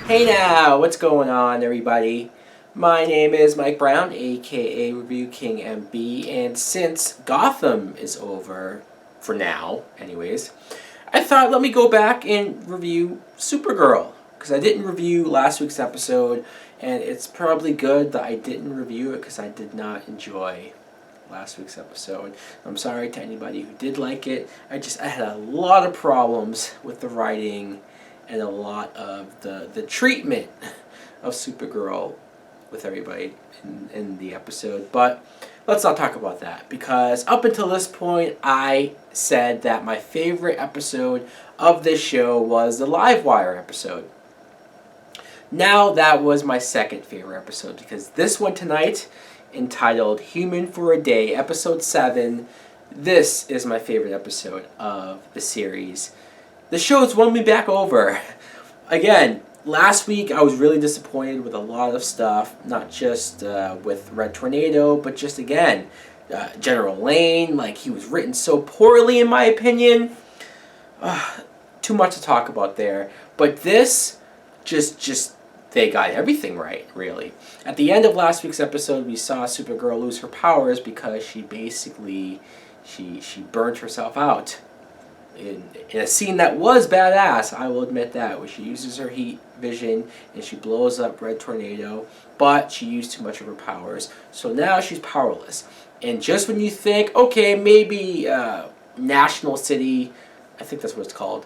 Hey now, what's going on, everybody? My name is Mike Brown, aka ReviewKingMB, and since Gotham is over, for now, anyways, I thought let me go back and review Supergirl, because I didn't review last week's episode, and it's probably good that I didn't review it because I did not enjoy last week's episode. I'm sorry to anybody who did like it. I had a lot of problems with the writing and a lot of the treatment of Supergirl with everybody in the episode. But let's not talk about that, because up until this point I said that my favorite episode of this show was the Livewire episode. Now that was my second favorite episode, because this one tonight, entitled Human for a Day, episode 7, this is my favorite episode of the series. The show's won me back over. Again, last week I was really disappointed with a lot of stuff, not just with Red Tornado, but just again, General Lane, like he was written so poorly in my opinion. Too much to talk about there. But this, just they got everything right, really. At the end of last week's episode, we saw Supergirl lose her powers because she basically, she burnt herself out. In a scene that was badass, I will admit that, where she uses her heat vision and she blows up Red Tornado, but she used too much of her powers, so now she's powerless. And just when you think, okay, maybe National City, I think that's what it's called,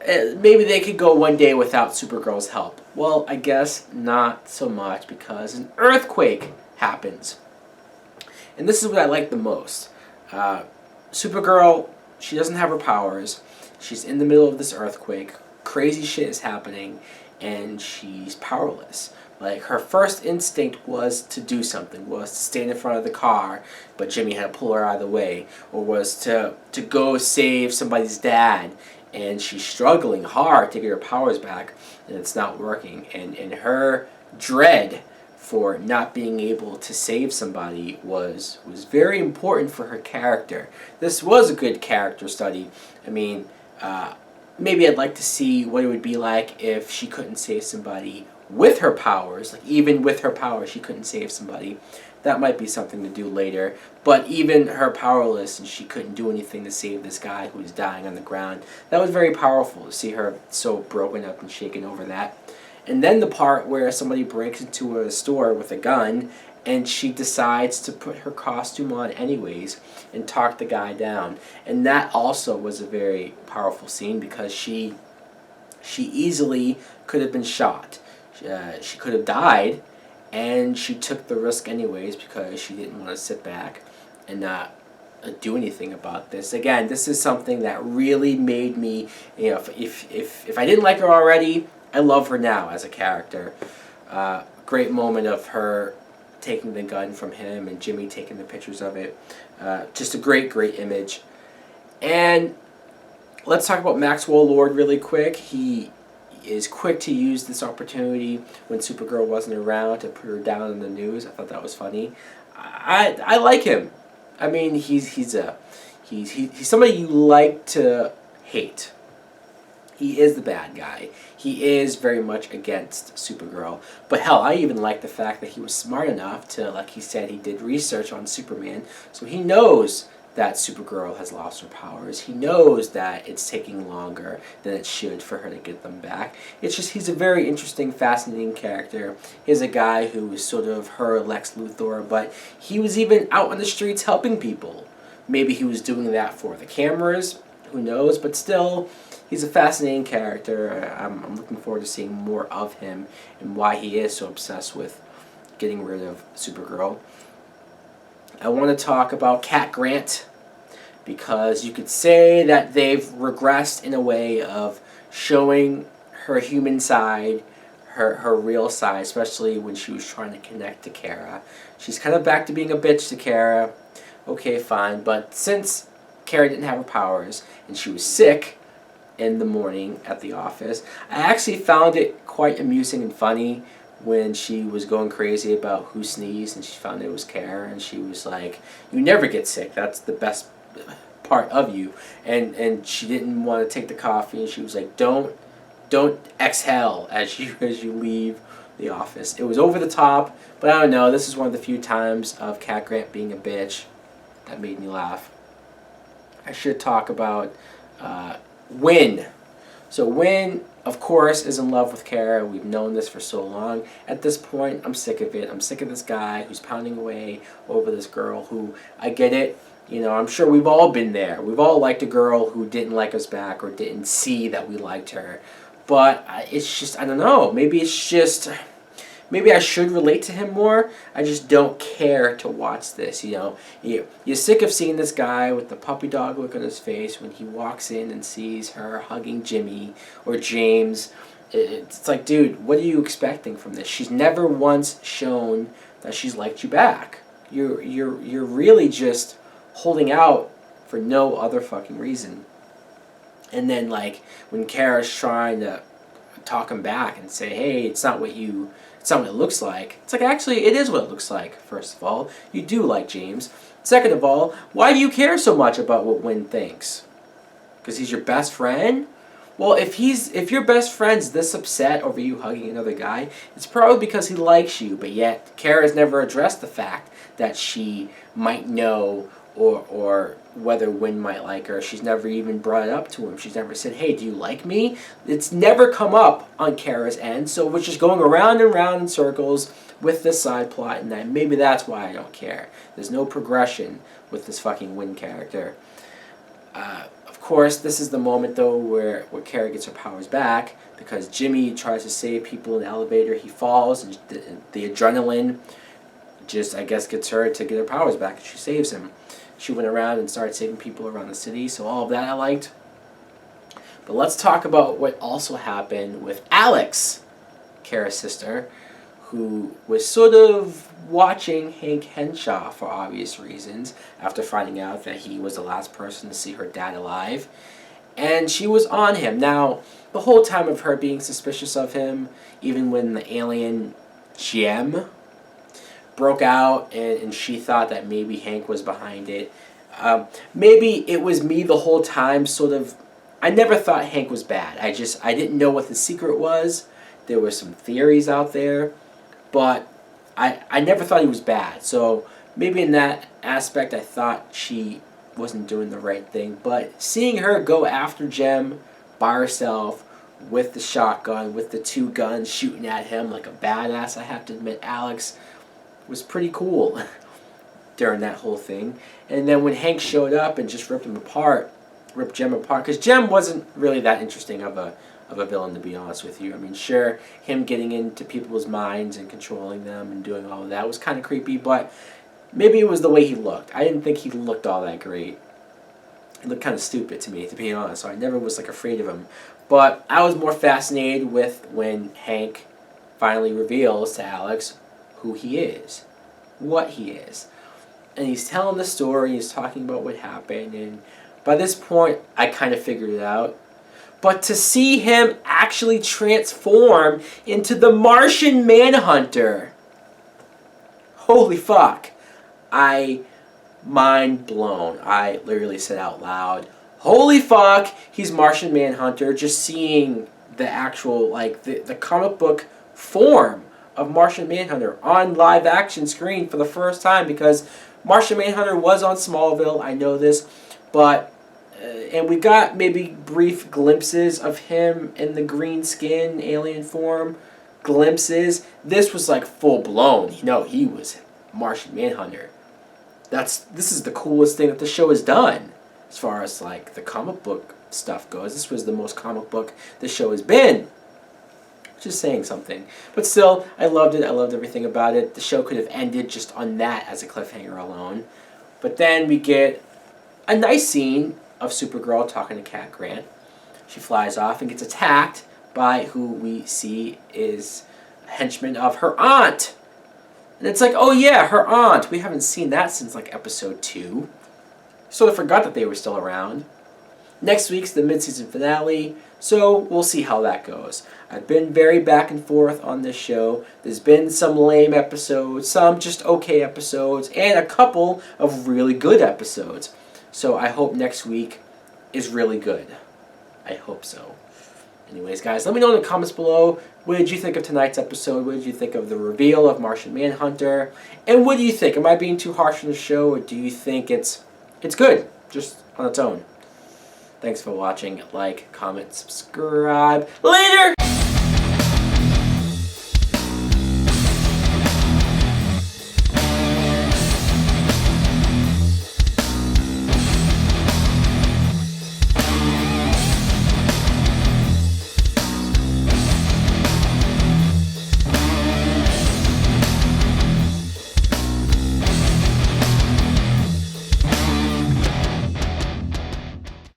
maybe they could go one day without Supergirl's help. Well, I guess not so much, because an earthquake happens. And this is what I like the most. Supergirl, she doesn't have her powers. She's in the middle of this earthquake. Crazy shit is happening, and she's powerless. Like, her first instinct was to do something, was to stand in front of the car, but Jimmy had to pull her out of the way, or was to go save somebody's dad, and she's struggling hard to get her powers back, and it's not working. And her dread for not being able to save somebody was very important for her character. This was a good character study. I mean, maybe I'd like to see what it would be like if she couldn't save somebody with her powers. Like, even with her powers, she couldn't save somebody. That might be something to do later. But even her powerless, and she couldn't do anything to save this guy who was dying on the ground. That was very powerful to see her so broken up and shaken over that. And then the part where somebody breaks into a store with a gun, and she decides to put her costume on anyways and talk the guy down. And that also was a very powerful scene, because she easily could have been shot. She could have died, and she took the risk anyways because she didn't want to sit back and not do anything about this. Again, this is something that really made me, you know, if I didn't like her already, I love her now as a character. Great moment of her taking the gun from him and Jimmy taking the pictures of it. Just a great image. And let's talk about Maxwell Lord really quick. He is quick to use this opportunity when Supergirl wasn't around to put her down in the news. I thought that was funny. I like him. I mean, he's somebody you like to hate. He is the bad guy. He is very much against Supergirl. But hell, I even like the fact that he was smart enough to, like he said, he did research on Superman, so he knows that Supergirl has lost her powers. He knows that it's taking longer than it should for her to get them back. It's just, he's a very interesting, fascinating character. He's a guy who is sort of her Lex Luthor, but he was even out on the streets helping people. Maybe he was doing that for the cameras, who knows, but still, he's a fascinating character. I'm looking forward to seeing more of him and why he is so obsessed with getting rid of Supergirl. I want to talk about Cat Grant, because you could say that they've regressed in a way of showing her human side, her real side, especially when she was trying to connect to Kara. She's kind of back to being a bitch to Kara. Okay, fine, but since Kara didn't have her powers and she was sick in the morning at the office, I actually found it quite amusing and funny when she was going crazy about who sneezed, and she found it was Kara, and she was like, "You never get sick. That's the best part of you." And she didn't want to take the coffee, and she was like, "Don't don't exhale as you leave the office. It was over the top, but I don't know. This is one of the few times of Cat Grant being a bitch that made me laugh. I should talk about Win. So Win, of course, is in love with Kara. We've known this for so long. At this point, I'm sick of it. I'm sick of this guy who's pounding away over this girl who, I get it, you know, I'm sure we've all been there. We've all liked a girl who didn't like us back or didn't see that we liked her. But it's just, I don't know, maybe it's just, maybe I should relate to him more. I just don't care to watch this, you know. You're sick of seeing this guy with the puppy dog look on his face when he walks in and sees her hugging Jimmy or James. It's like, dude, what are you expecting from this? She's never once shown that she's liked you back. You're really just holding out for no other fucking reason. And then, like, when Kara's trying to talk him back and say, hey, it's not what it looks like. It's like, actually, it is what it looks like, first of all. You do like James. Second of all, why do you care so much about what Win thinks? Because he's your best friend? Well, if your best friend's this upset over you hugging another guy, it's probably because he likes you, but yet Kara's never addressed the fact that she might know or whether Win might like her. She's never even brought it up to him. She's never said, hey, do you like me? It's never come up on Kara's end, so we're just going around and round in circles with this side plot, and maybe that's why I don't care. There's no progression with this fucking Win character. Of course, this is the moment, though, where Kara gets her powers back, because Jimmy tries to save people in the elevator. He falls, and the adrenaline just, I guess, gets her to get her powers back, and she saves him. She went around and started saving people around the city, so all of that I liked. But let's talk about what also happened with Alex, Kara's sister, who was sort of watching Hank Henshaw for obvious reasons after finding out that he was the last person to see her dad alive. And she was on him. Now, the whole time of her being suspicious of him, even when the alien gem broke out and she thought that maybe Hank was behind it. Maybe it was me the whole time, sort of. I never thought Hank was bad. I didn't know what the secret was. There were some theories out there, but I never thought he was bad. So maybe in that aspect I thought she wasn't doing the right thing. But seeing her go after Jem by herself with the shotgun, with the two guns shooting at him like a badass, I have to admit, Alex was pretty cool during that whole thing. And then when Hank showed up and just ripped Jem apart, because Jem wasn't really that interesting of a villain, to be honest with you. I mean, sure, him getting into people's minds and controlling them and doing all of that was kind of creepy, but maybe it was the way he looked. I didn't think he looked all that great. He looked kind of stupid to me, to be honest, so I never was like afraid of him. But I was more fascinated with when Hank finally reveals to Alex who he is, what he is. And he's telling the story, he's talking about what happened, and by this point, I kind of figured it out. But to see him actually transform into the Martian Manhunter, holy fuck, mind blown. I literally said out loud, holy fuck, he's Martian Manhunter, just seeing the actual, like, the comic book form of Martian Manhunter on live action screen for the first time, because Martian Manhunter was on Smallville, I know this, but and we got maybe brief glimpses of him in the green skin alien form, glimpses. This was like full blown. You know, he was Martian Manhunter. This is the coolest thing that the show has done as far as like the comic book stuff goes. This was the most comic book the show has been. Just saying something. But still, I loved it. I loved everything about it. The show could have ended just on that as a cliffhanger alone. But then we get a nice scene of Supergirl talking to Cat Grant. She flies off and gets attacked by who we see is a henchman of her aunt. And it's like, oh yeah, her aunt. We haven't seen that since like episode 2. Sort of forgot that they were still around. Next week's the mid-season finale, so we'll see how that goes. I've been very back and forth on this show. There's been some lame episodes, some just okay episodes, and a couple of really good episodes. So I hope next week is really good. I hope so. Anyways, guys, let me know in the comments below, what did you think of tonight's episode? What did you think of the reveal of Martian Manhunter? And what do you think? Am I being too harsh on the show, or do you think it's good, just on its own? Thanks for watching. Like, comment, subscribe. Later!